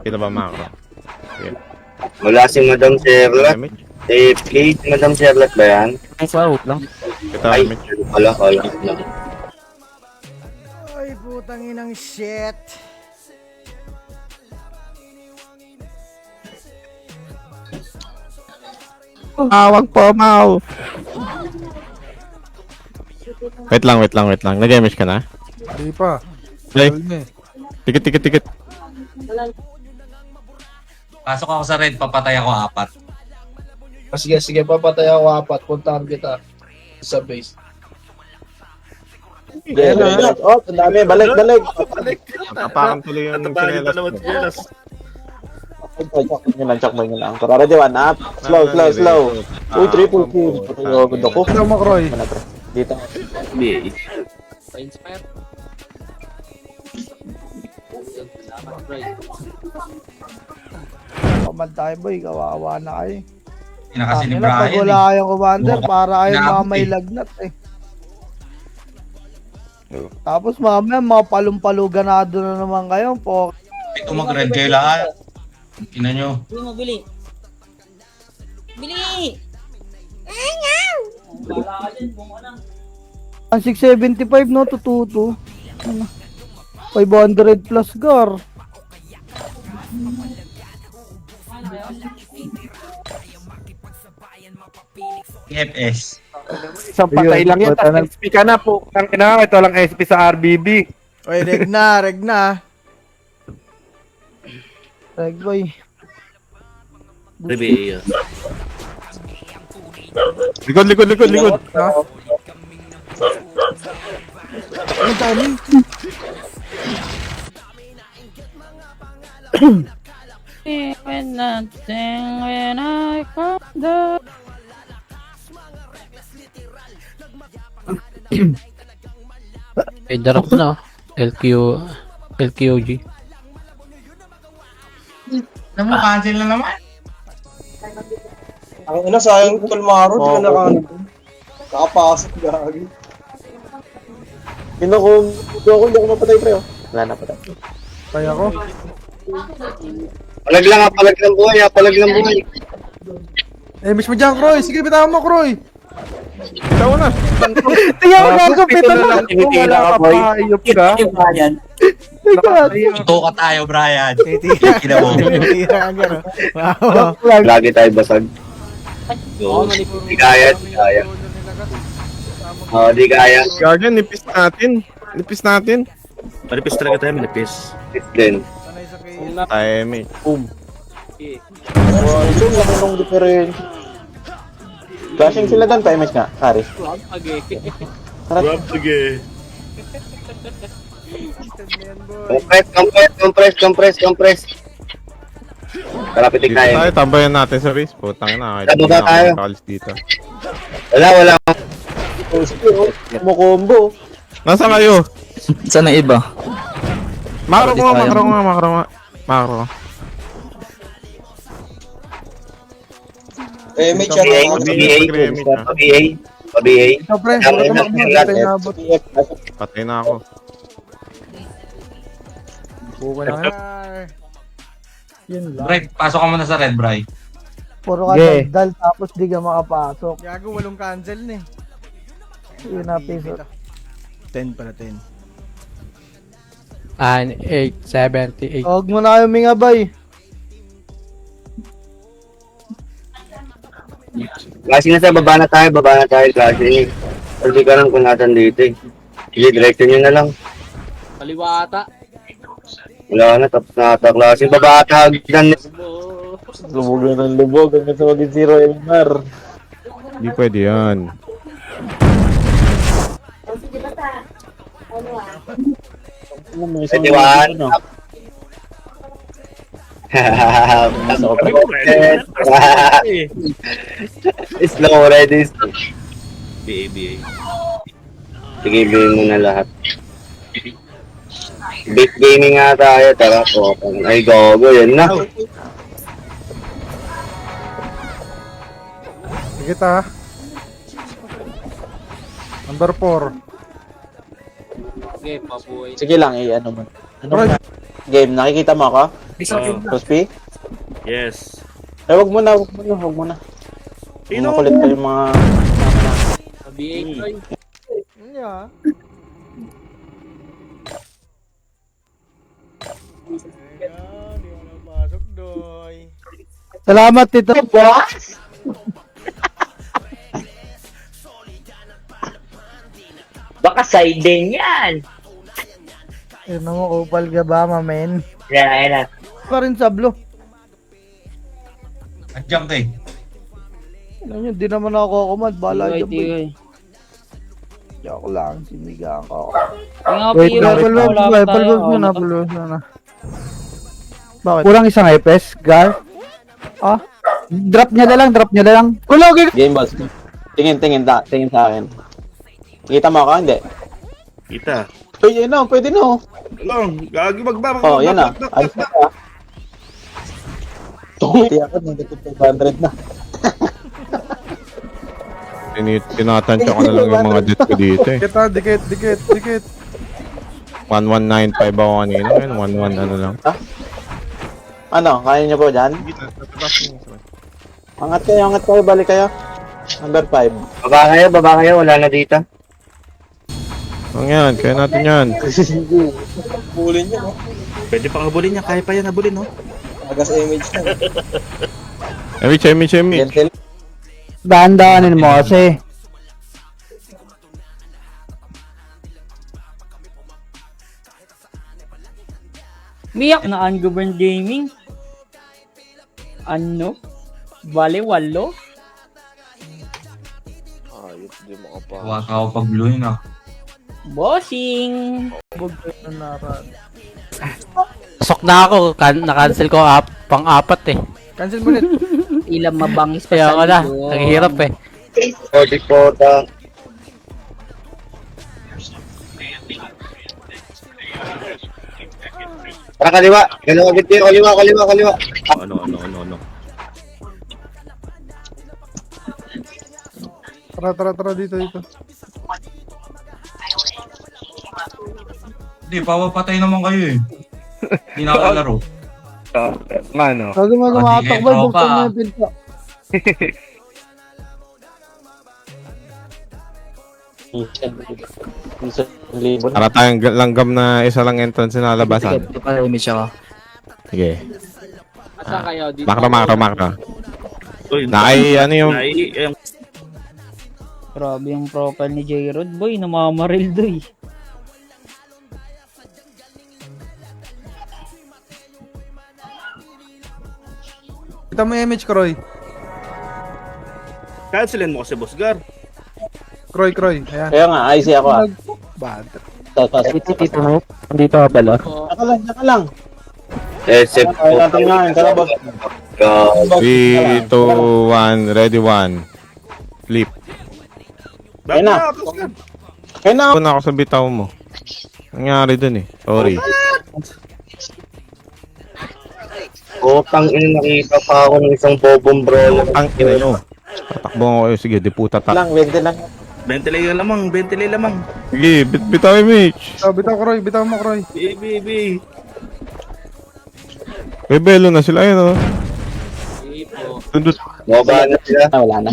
Kita ba macro? Okay. Wala si Madam Sherlock. AFK, Madam Sherlock ba yan? Ay, out lang. Kita Ay, image. wala. Ay, putang inang shit. Wag po, Mau! Wait lang. Nag-image ka na? Hindi pa. Ay, tikit. Pasok ako sa red, papatay ako 4. Sige, papatay ako 4. Puntahan kita sa base. Oh, ang dami. Balik. Nakapakan tuloy yung chinelas. Check mo yun lang. Karara diwan, up. Slow. Uy, triple kill. Patay ako. Ano mo, Croy? Dito. Pamal tayo, boy. Kawawa na kayo. Ina kasi ni Pag Brian. wala kayong commander, para kayong mga may lagnat eh. Tapos mamaya, mga palumpalo ganado na naman kayo. Ito mag-red kayo lahat. Ina nyo. Bili. Ang 675 no, tututo. 500 plus gar. FS. Isang patay lang yan. SP ka na po. Ito lang SP sa RBB. Oy, reg na. Reg boy. Likod. Ha? Ano dami? When I come down. Darap na. LQOG. Naman, cancel na naman. Ang ina, sayang Kalmaro. Di ka nakapasok gagi. Hindi ako mapatay pre. Wala na patay. Kaya ko. Palag ng buhay. Eh, miss mo dyan, Croy. Sige, bitawan mo, Croy. Ikaw na. Tingnan mo lang, kapitan na. Tinitira ka, boy. Ayop ka. Tuka tayo, Brian. Kina mo. Tira ka, no? Wow. Lagi tayo basag. Di kaya. Oo, di kaya. Guardian, nipis natin. Manipis talaga tayo, manipis. It's din. Image. Boom. Ito lang nung different. Flashing sila doon, pa-image nga, Kari. Compress. Tara, pitik Dito tayo. tayo, tambayan natin sa base. Putang na. Baba tayo. Dito. Wala. Mo combo. Nasaan kayo? Saan ang iba? Macro nga. May chat ako. PBA. Ito, pre. Puro tumakbo. Ito yung nabot. Patay na ako. Buko na nga. Bray, pasok ka muna sa red, Bray. Puro ka dal, tapos di ka makapasok. Gago, walong cancel na eh. Yun na, piso. 10 pala, 10. 8, 78. Huwag mo na kayo mingabay. Kasi nasa baba na tayo, kasi. Hindi ka lang kung nasan dito eh. Sige, direction nyo na lang. Kaliwa ata. Wala na, tapos na ata klase. Baba ata, hagdan. Lubog na ng lubog. Hanggang sa maging zero MR. Hindi pwede yan. Ediwan. Slow already. Sige, bilhin mo na lahat. Big gaming nga tayo, tara po. Ay, gogo, yan na. Sige ta. Number 4. Okay, pabuhay. Sige lang, ano mo. Ano mo? Game, nakikita mo ako? Crispy? Yes. Eh, wag mo na. Makulit pa yung mga... BA Troy. Yeah. Teka, di mo napasok, Doy. Salamat, Tito. Baka siding yan. Yun mo, kupal ka ba, mamen? Yan na. Pa rin sablo. Andiyan ka eh. Ano yun, di naman ako kumad. Bala dyan, boy. Tigoy. Joke lang, sinigang ko. Yung Wait, PO, level wala web, pa tayo. level web na. Bakit? Kurang isang FPS, Gar. Ah? Drop niya na lang. Kulogin! Game boss. Tingin sa akin. Kita mo ako, hindi? Kita. Uy, yun na, pwede na. Lang, gagi magbaba. Oh, yan na. Ayos na ka. Hindi ako, negative 500 na. Tinatansya ko na lang yung mga jet ko dito eh. Dikit. 1195 ako kanina. Ngayon, 11 ano lang. Ano, kaya niyo po dyan? Angat kayo, balik kayo. Number 5. Baba kayo, wala na dito. Ang yan, kaya natin yan. Pulin niya, no? Pwede pang habulin niya, kaya pa yan habulin, no? Agas image na. Emi. Gentle. Dahan-dahanin mo kasi. Miyak na ungoverned gaming. Ano? Bale, walo? Huwag ako pag-blue ah. Bossing! Pasok na ako. Na-cancel ko pang-apat eh. Cancel mo ulit. Ilang mabangis pa Kaya ako na. linggo. Naghihirap eh. 44. Para kaliwa. Kaliwa agad kayo. Kaliwa. Ano. Tara dito. Hindi, papapatay naman kayo eh. Hindi na ako laro. Nga, no? Huwag mo tumatakbo, Sige, buksan mo pa. yung pinto. Libo na. Para tayong langgam na isa lang entrance na labasan. Ito pala image ako. Sige. Asa kayo? Dito Makro. Uy, Ano yung... Grabe yung profile ni J-Rod. Boy, namamaril doy. Kita mo yung image, Kroy. Cancelin mo kasi, Boss Gar. Kroy. Ayan. Kaya nga, IC ako ah. Bad. Dito mo. Dito ka pala. Naka lang. SF Kaya natin nga, tara boss. 3, 2, 1, ready 1. Flip. Ayun na. Boss Gar. Kaya na. Ako na ako sa bitaw mo. Nangyari dun eh. Sorry. Utang ina, nakita pa ako ng isang bobong brawler. Ang ina nyo. Tatakbo ko kayo. Sige, diputa ta. Lang, 20 lang. Bentley lamang. Sige, bitaw image. Bitaw mo, Kroy. Baby. May belo na sila yun oh. Tundot. Baba na sila. Wala na.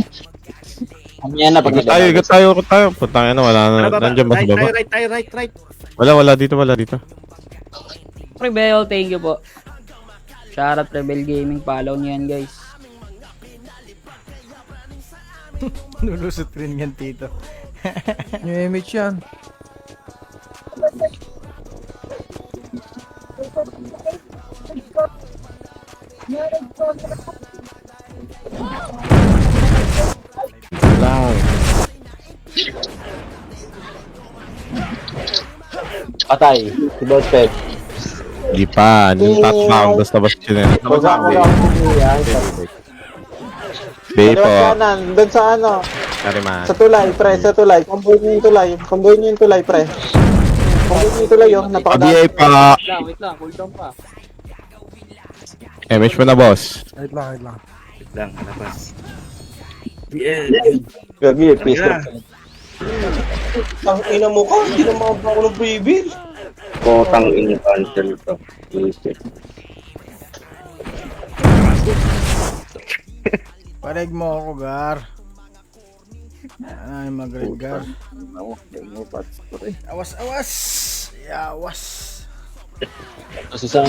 Kami na pag Ikat tayo. Putang ina, wala na. Nandiyan ba sa baba? Right. Wala dito. Rebel, thank you po. Shoutout Rebel Gaming. Follow niyo yan, guys. Lulusot rin yan, Tito. Yung image yan. Lang. Patay. Si Boss Peg. Di pa. Yung touchdown. Basta siya na. Boss ako lang. Bay po. Doon sa ano. Sorry man. Sa tulay, pre. Sa tulay. Comboy niyo yung tulay, pre. Comboy niyo yung tulay, oh. Napakadami. ABA pa. Wait lang. Cool down pa. Image mo na boss. Wait lang. Lang, labas. Yeah. Gagi, please. Ang ina mo ka, hindi naman ako ng baby. Utang ina, cancel to. Parig mo ako, Gar. Ay, mag-red, Gar. Awas, awas! Yawas!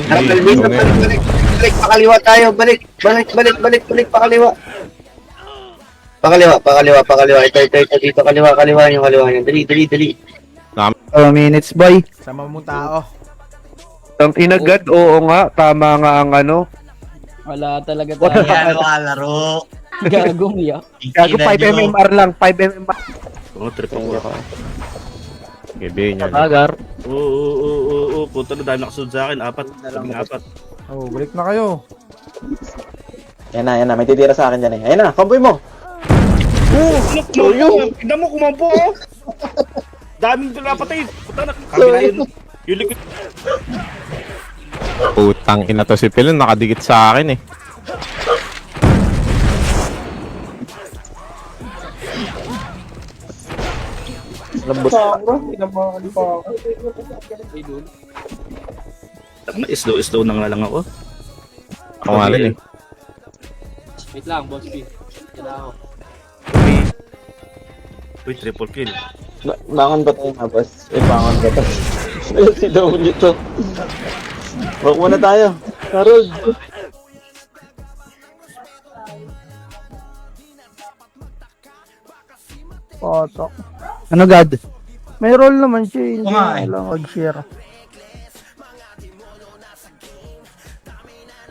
Melvin, balik, pakaliwa tayo, balik, pakaliwa. Pakaliwa, ito, dito, kaliwa nyo, dali. 2 minutes, boy. Sama mong tao. Ang inagad, oo nga, tama nga ang ano. Wala talaga tayo. Yan, laro. Gagong ya. Gago 5 MMR lang, 5 MMR. Gabi nyo. Agar. Oo, puto na dahil nakasunod sa akin, apat. Oh, balik na kayo. Yan na, may titira sa akin dyan eh. Ayan na, comboy mo! Tignan mo, kumampo oh! Daming pinapatay! Puta na, kami na yun. Yung likod. Putang ina to si Pilon, nakadikit sa akin eh. Lambot. Slow na nga lang ako. Ako nga rin eh. Wait lang, boss P. Uy, triple kill. Bangon ba tayo nga, boss? Bangon ba tayo? Si W to. Walk muna tayo. Harold. Potok. Ano, God? May role naman siya. Hindi Kumain. lang mag-share.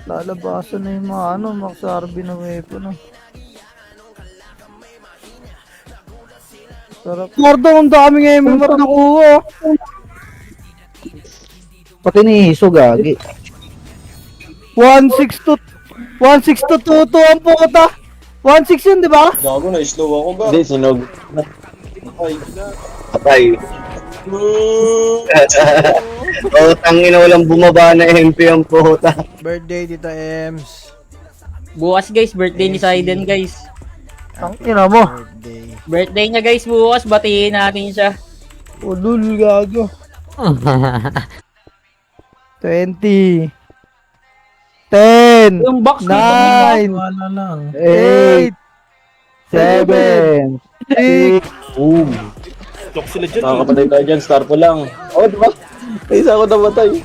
Lalabasan na yung mga Max RB na weapon. Sarap. Gordo, ang daming MMR na kuha. Pati ni Hiso, gagi. 1-6 to 2-2 ang puta. 1-6 yun, di ba? Gago na, slow ako ba? Hindi, sinog. Ay, Patay. Tangina, walang bumaba na MP ang puta. Birthday, Tita Ems. Bukas guys, birthday ni Saiden guys. Ang ina mo. Birthday. Birthday niya guys bukas, batiin natin siya. Ulul, gago. 20. 10. Yung box 9. Wala lang. 8. 7. 6. Boom. Lock sila dyan. Nakakapatay tayo dyan, star po lang. Oh, di ba? Isa ako namatay.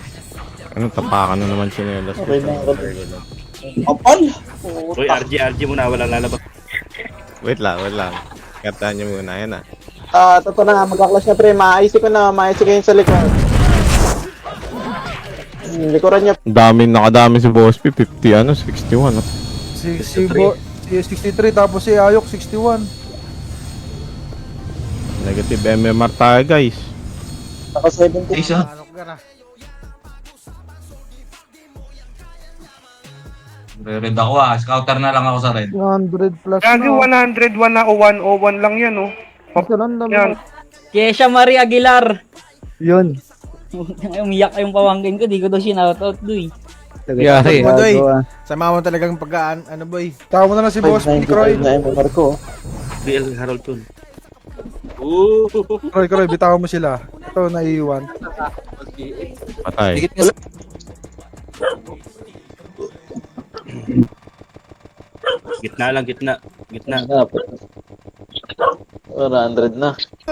Ano, tapakan na naman sinelas. Okay na ako. kapal! Uy, RG muna, walang lalabas. Wait lang. Kataan nyo muna, yan ah. Totoo na nga, magka-clash na pre. Maayos ko yun sa likod. Likuran niya. Nakadami si Boss P, 50 ano, 61 no? Si 63 tapos si Ayok 61. Negative MMR tayo guys. Naka 70. Anok ka na. Red ako scouter na lang ako sa red. 100 plus Gago na. 101 na o 101 lang yan oh. Ito lang naman. Yan. Kesha Marie Aguilar. Yun. Umiyak yung pamangkin ko, di ko daw sinoutout doy. Yari. Mo, Doy. Sama mo talagang pagkaan, ano boy. Tawa mo na lang si Boss P, Croy. Na yung Marco. BL Harold Kun. Croy, bitaw mo sila. Ito, naiiwan. Patay. Gitna. 100 na.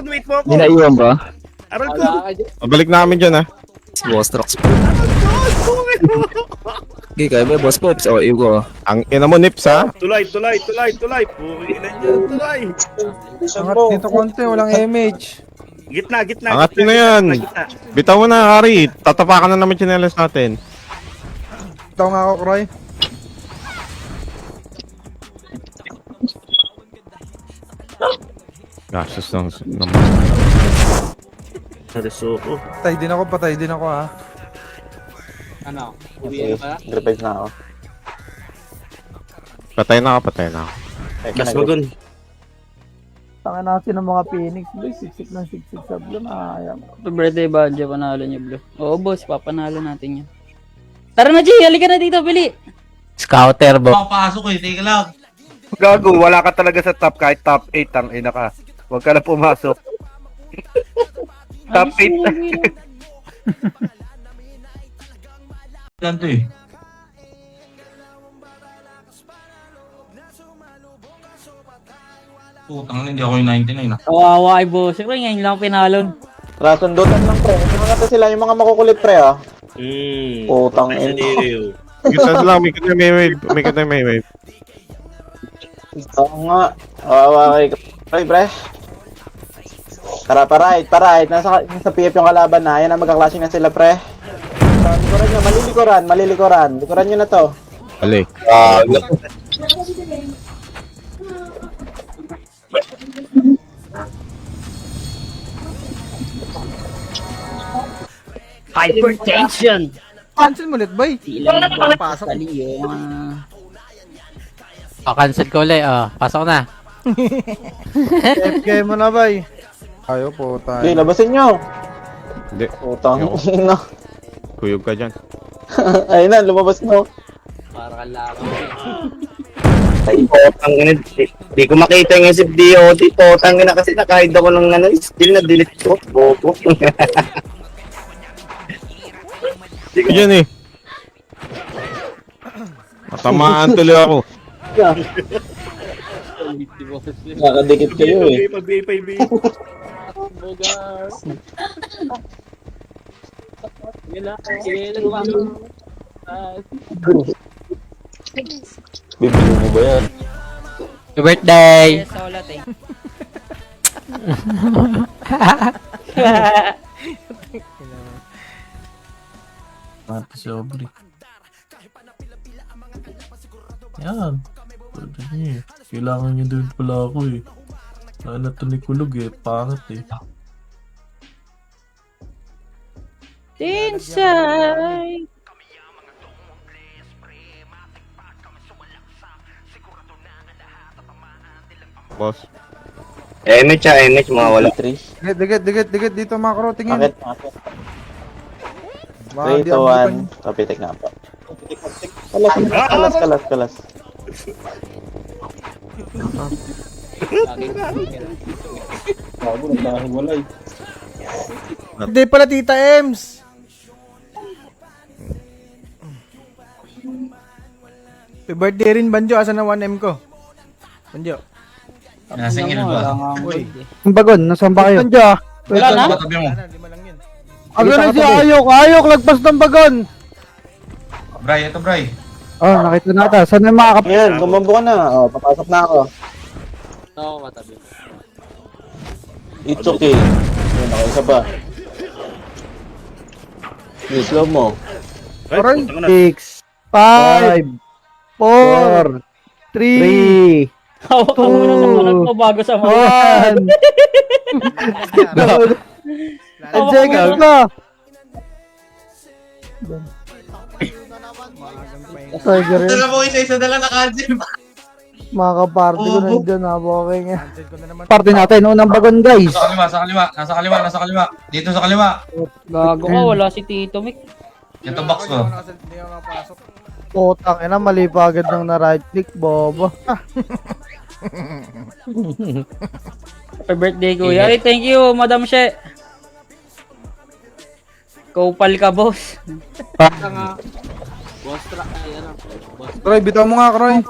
Wait mo ako. Dinaiwan ba? Harold Kun. Mabalik na kami dyan ah. Boss trucks. Okay, kaya ba boss Pops? O, iwo ko. Ang ina mo Nips ha. Tulay. Puwi na dyan, tulay. Angat dito konti, walang MH. Gitna. Angat nyo na yan. Bitaw mo na Hari. Tatapakan na naman sinelas natin. Bitaw nga ako, Croy. Gasos ng Naresuko. Patay din ako ha. Ano? Revive na ako. Patay na ako. Mas magun. Tanga natin ng mga Phoenix. Boy, siksik ng siksik sa blue. Ayaw. Happy birthday Badge, panalo niya Blue. Oo boss, papanalo natin yan. Tara na G, halika na dito, Pili. Scouter bo. Papasok teka lang. Gago, wala ka talaga sa top kahit top 8 ang ina ka. Huwag ka na pumasok. Top 8. Ganito Putang ina, hindi ako yung 99 ah. Kawawa ay boss. Pre, ngayon lang pinalon. Tara, sundutan lang pre. Mga to sila, yung mga makukulit pre ah. Putang ina. Kita lang, may kita may wave. May kita may wave. Oo nga. Kawawa kay pre. Tara, pa-right. Nasa PF yung kalaban na. Ayan na, magka-clashing na sila pre. Likuran nyo, malilikuran. Likuran nyo na to. Ali. Hypertension! Cancel mo ulit, boy. Ilang Pasok. pasok yung Cancel ko ulit. Pasok na. FK mo na, boy. Ayaw po tayo. Okay, labasin nyo. Hindi. Putang Ayoko. ina. Kuyog ka dyan. Ayun na, lumabas na. para kalakang. Potang ina. Di ko makita yung SFDOT. Potang ina kasi nakahid ako ng still na delete ko. Bobo. Yan eh. Matamaan tuloy ako. Nakadikit kayo eh. Pag-BA. Bibili mo ba yan? Happy birthday! Yes, ulit eh. Mati sobre. Yan. Pwede niyo eh. Kailangan niyo din pala ako eh. Sana ito ni Kulog eh. Pangit eh. Inside! Boss. MH mawawala. 3. Dikit dito, macro, tingin. Bakit? Baka 3, di 2, abutan. 1. Kapitik nga po. Kalas. Hindi pala, Tita Ems. Happy birthday rin, Banjo. Asan na 1M ko? Banjo. Nasingil ba? Ang bagon, nasaan ba kayo? Wala na? Tabi mo. Lima lang yun. Ano na si Ayok, lagpas ng bagon! Bray, ito Bray. Oh, nakita nata. Saan na makakap... Ngayon, kumambo ka na. Oh, papasok na ako. Oo, matabi. It's okay. Ayun, nakaisa pa. Slow mo. Aray. 6, 5, 4, 3, Hawak ka muna sa mulat mo bago sa mga. 1. 10 seconds na! Tiger yun. mo isa na lang na-cancel. Mga kaparty ko na dyan ha, okay nga. Cancel ko na naman. Party natin, unang bagon guys. Sa kaliwa. Dito sa kaliwa. Gago ka, wala si Tito Mick. Ito box ko. Hindi ako nakapasok. Putang ina, mali pa agad nang na-right click, bobo. Happy birthday, kuya. Ay, thank you, Madam She. Kaupal ka, boss. Kroy, bitaw mo nga, Kroy.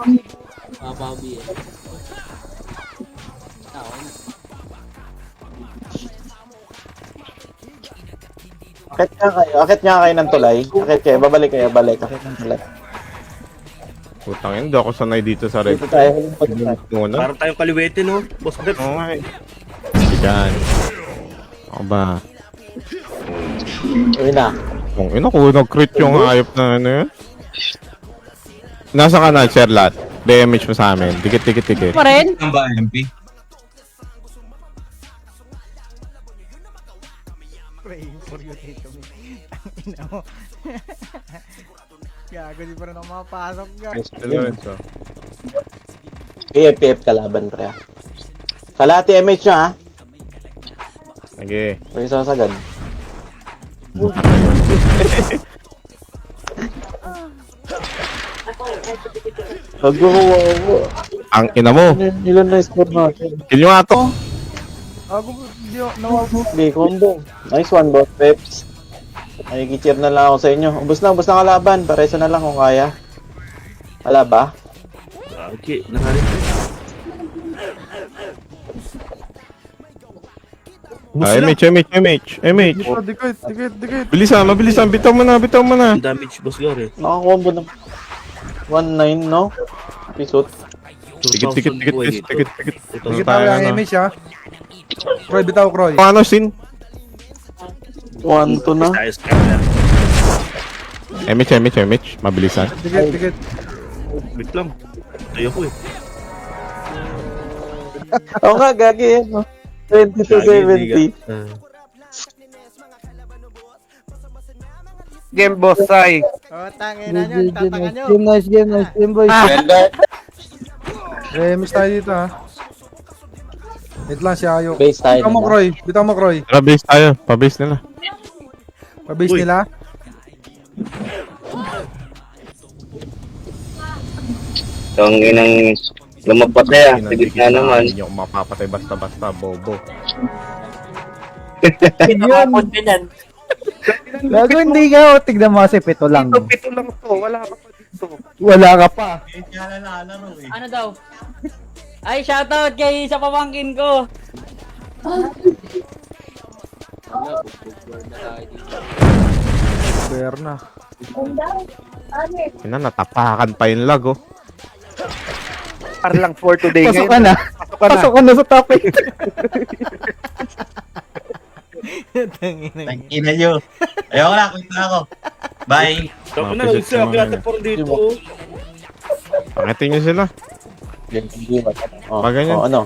Akit nga kayo ng tulay. Akit kayo, babalik kayo, balik. Akit ng tulay. Putang ina, hindi ako sanay dito sa red. Dito tayo, hulimpot tayo. Muna. Parang tayong kaliwete no? Boss Bert. Oo nga eh. Diyan. Ako ba? Uwi na. Kung ina ko, nag-crit yung hayop na ano yun. Nasa kanan, share lahat. Damage mo sa amin. Dikit. Pa rin? Ang ba MP? Praying for you, Tito Mick. Ang ina mo. Gago, di pa rin ako makapasok, guys. PF kalaban, pre. Kalati MH nyo, ha? Sige. Pwede sasagad. Ang ina mo. Ilan na score natin? Kill nyo nga to. Gago, di ako nawawag. Hindi, combo. Nice one, boss Peps. Nakikicheer na lang ako sa inyo. Ubus na kalaban. Paresa na lang kung kaya. Wala ba? Okay, nakarin. MH. Dikit. Bilisan. Bitaw mo na. Damage boss Gary. Nakakombo ng 1-9, no? Episode. Tikit. Bitaw yung image ha. Kroy, bitaw Kroy. Paano, Sin? 1-2 na. MH. Mabilisan. Dikit. Wait lang. Tayo ko eh. Oo nga, gagi yan, no? 20-70. Game boss ay. Oh, tangina nyo, tatanga nyo. Game boys. Miss tayo dito ha. Wait lang si Ayo. Base tayo Bitaw mo Kroy. Tara, base tayo. Pa-base nila. Pabase Uy. nila. Ang inang lumapatay ah. Sigit na naman. Hindi nyo mapapatay basta-basta, bobo. Gago hindi ka. Tignan mo kasi pito lang. Pito lang to. Wala ka pa dito. Wala ka pa. Ano daw? Ay, shoutout kay sa pamangkin ko. Berna. Natapakan pa yung lag, oh. Para lang for today Pasok ngayon. ka na. Pasok ka na sa topic. Tangina nyo. Ayoko na, kwenta ako. Bye. Tapos na, isa ako yata por dito. Pangitin nyo sila. Oh, Pag ganyan. ano?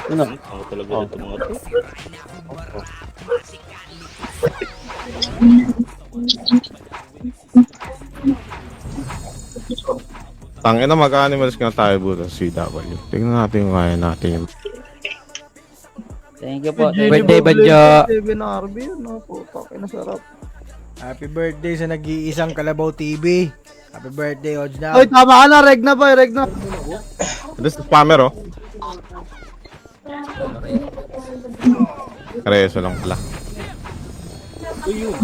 Ako talaga dito mga to. Tangina, mag-animals nga tayo buta CW. Tingnan natin yung kaya natin yung... Thank you po. Birthday Banjo. Happy birthday sa nag-iisang Kalabaw TV. Happy birthday, Ojna. Oy, tama ka na. Reg na. This is spammer, oh. Kareso lang pala.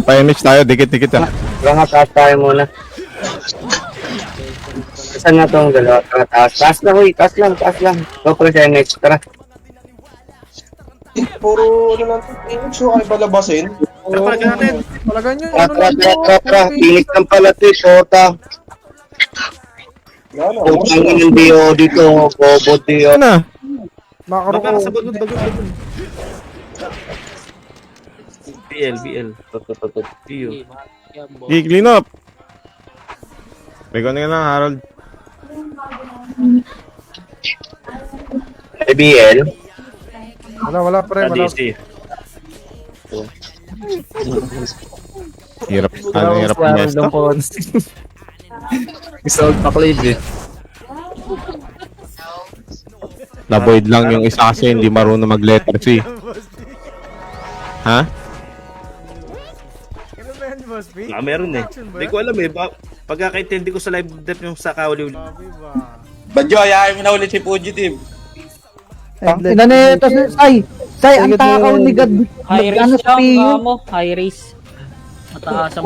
Pa-image tayo, dikit-dikit ah. Mga taas tayo muna. Saan na itong dalawa? Taas lang, huy. Taas lang. Go for the next. Tara. Puro ano lang ito. So, kayo palabasin. Talaga natin. Talagang nyo. Tara. Pinis ng pala ito, shota. Yan, Utang ng Dio dito. Bobo Dio. Ano na? Makaro ko. Baka sa bagod. BL. Dio. I-clean up. Bego na lang, Harold. BL. Wala pre. Wala. DC. Hirap ng Nesta. Isold pa Clave eh. Na-void lang yung isa kasi hindi marunong mag-letter C. Ha? Ano ba yan, Boss B? Meron eh. Hindi ko alam eh. Pagkakaintindi ko sa live death yung sa kauli. Sabi ba? Banjo, ayaw mo na ulit si Fugitive. Ina na ito. Say, ang takaw ni God. High Ano risk sa lang PU? mo. High risk. Mataas ang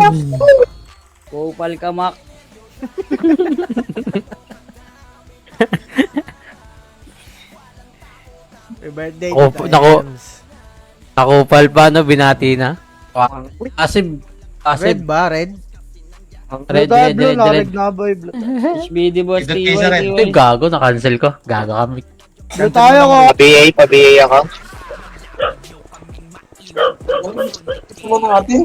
Kupal ka, Mac. Happy birthday, Oh, Tita nako. Ems. Nakupal pa no, binati na. Kasi Red ba? Red? red. na boy. HBD boss, Ito, TY, Tisa rin. Ito yung gago, na-cancel ko. Gago kami. Blue tayo ko. Pa-BA ako. Ito mo natin.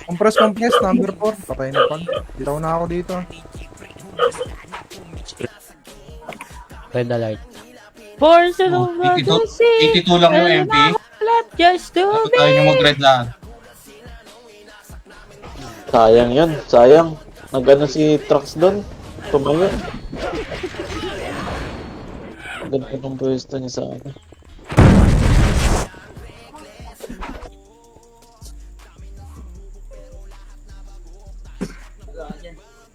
Compress, number 4. Patay na pan. Bitaw na ako dito. Red alert. Force it over the sea. 82 lang yung MP. Just to Ito be. tayo yung mag-red lang. Sayang yun. Nagano si Trax doon. Tumayo. Ganda ng pwesto niya sa akin.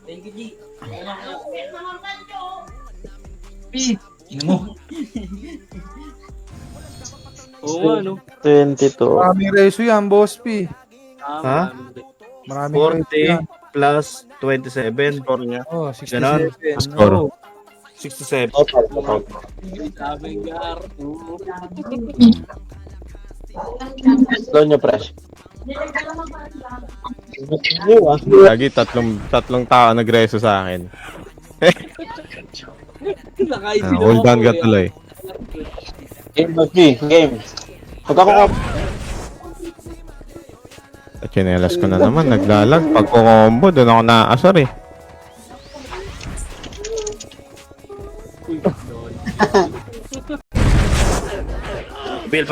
Thank you, G. Ino mo. Oo nga no. 22. Maraming reso yan, Boss P. Ha? Maraming reso 40 yan. plus 27. Score niya. Oh, Ganon. 67. Score. 67. Slow nyo, pre. Lagi tatlong tao nagreso sa akin. Hold on ka tuloy. Game, G. Game. Pag ako Chinelas ko na naman, naglalag. Pag combo, doon ako naaasar eh. Bil.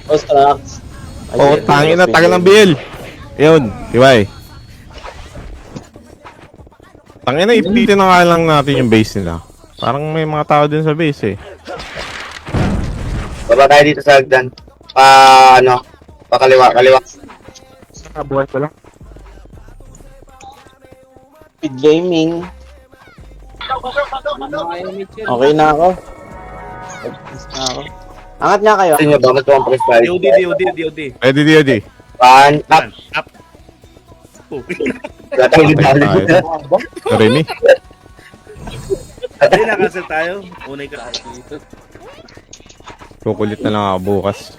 Ostrax. Oh, tangin na, tagal ng Bill. Yun, Tibay. Tangin na, ipitin na nga lang natin yung base nila. Parang may mga tao din sa base eh. Baba tayo dito sa hagdan. Pakaliwa. Buhay ko lang. Speed gaming. Okay na ako. Angat nga kayo. Tingnan ba, mas press tayo. DOD. Ready. Pan, up. Wala tayo dito. Remy. Hindi, nakasal tayo. Unay ka. Kukulit na lang ako bukas.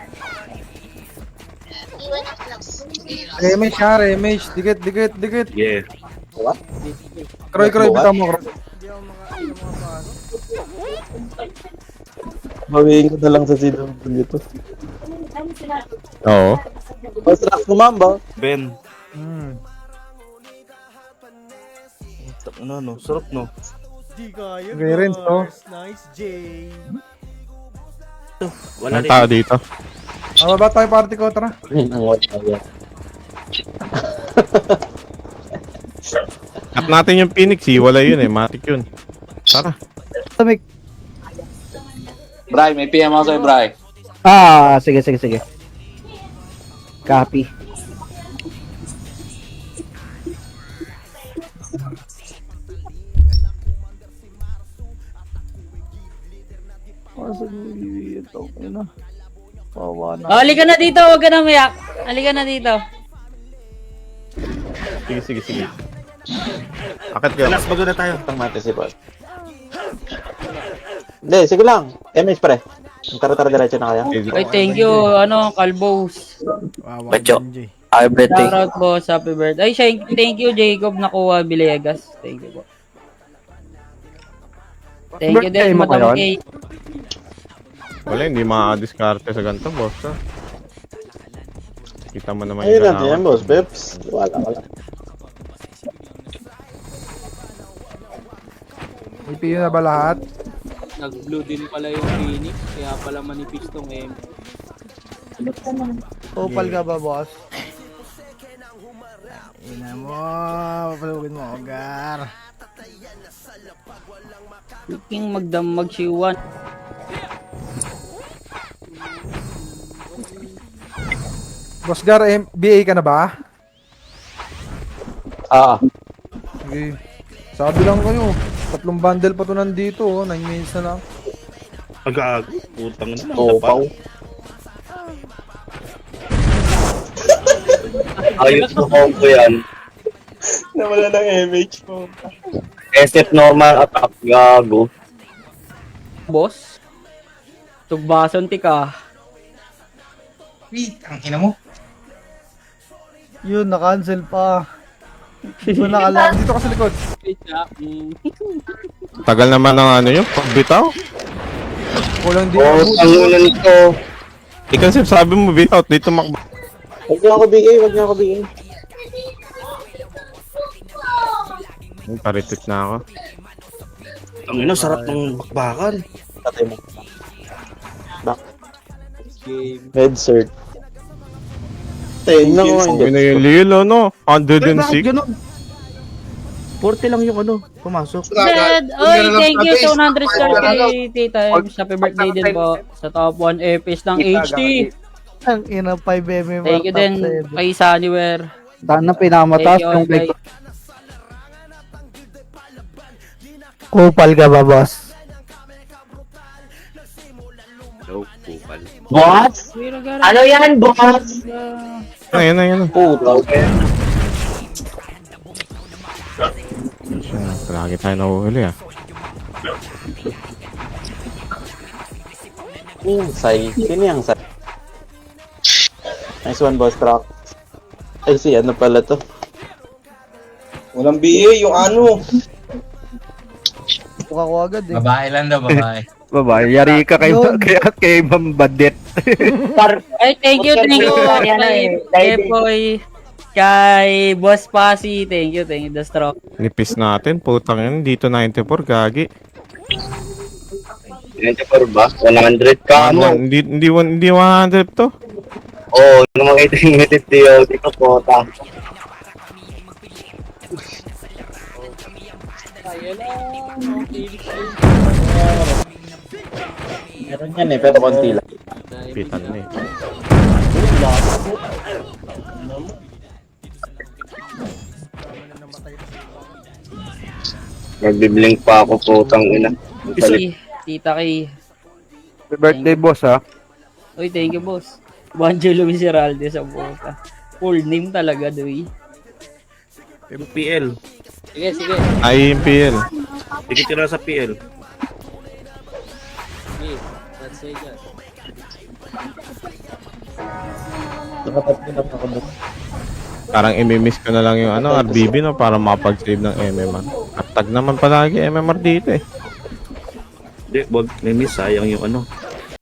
Remage. Dikit. Yeah. Kroy, bitaw mo, Kroy. Bawiin ko na lang sa CW to. Oo. Ostrax kumamba. Ben. Ano, sarap no? Di kaya, Gay rin, to. Nice, Jay. Wala Ang tao dito. Baba tayo party ko, tara. Ang watch na. Tap natin yung Phoenix, wala yun eh. Matic yun. Tara. Tumik. Bray, may PM ako sa'yo, Bray. Sige. Copy. Halika na dito, huwag ka na mayak. Halika na dito. Sige. Akit ka. Relax, bago na tayo. Tang natin si Paul. Hindi, sige lang. MS pre. Tara diretso na kaya. Ay, thank you, Kalbos. Bacho. Shout out, boss. Happy birthday. Ay, thank you, Jacob Nakuha Villegas. Thank you po. Thank you Birthday din, mo Madam ngayon? K. Wala, hindi makadiskarte sa ganito, boss. Ha? Kita mo naman Ayun yung natin yan, boss. Peps. Wala. IPU na ba lahat? Nag-blue din pala yung Phoenix, kaya pala manipis tong M. Opal ka ba, boss? Ina mo, papalugin mo, Gar. King magdamag siwan. Boss Gar, BA ka na ba? Sige. Sabi lang kayo, 3 bundle pa to nandito, 9 minutes na lang. Agag. Utang na. Topaw. Ayos na combo yan. Nawala ng MH mo. SF normal attack, gago. Boss? Tugbason tika. Wait, ang ina mo. Yun, na-cancel pa. Hindi ko nakalang. Dito ka sa likod. Tagal naman ng ano yun, pagbitaw. Kulang din. Oh, ang ulo nito. Ikaw sabi mo, bitaw, dito makba. Huwag niyo ako bigay. Paritit na ako. Ang ina, sarap ng bakbakan. Tatay mo. Back. Headset. Tingnan mo Sabi na yung Lilo, no? 106. 40 lang yung ano, pumasok. Dad, oy, thank you sa 100 star kay Tita. Happy birthday din po sa top 1 airpiece ng HD. Ang ina 5mm. Thank you din kay Sunnywear. Daan na pinamataas Thank you, yung guys. Kupal ka ba, boss? Boss? Ano yan, boss? Ayun. Puto. Lagi tayo nahuhuli ah. Say. Sino yung say? Nice one, boss truck. Ay, si ano pala to? Walang BA, yung ano. Buka ko agad eh. Babae lang daw, babae. Babae, yari ka kay Ma'am Badet. Ay, thank you kay Boy, kay Boss Pasi. Thank you, The Stroke. Nipis natin, putang yun. Dito 94, gagi. 94 ba? 100 ka Ano, ano? hindi 100 to. Oo, nung mga itingitit diyo, dito po, Meron yan eh, pero konti lang. Pitan na eh. Magbiblink pa ako, putang ina. Ang salit. Tita Kay. Happy birthday, boss, ha? Uy, thank you, boss. Banjo Luis Heralde sa buka. Full name talaga, doy. MPL. Sige, sige. IMPL. Sige, tira sa PL. Sige, let's say that. Parang imimiss ko na lang yung ano, RBB no, para makapag-save ng MMR. At tag naman palagi MMR dito eh. Hindi, wag may miss, sayang yung ano.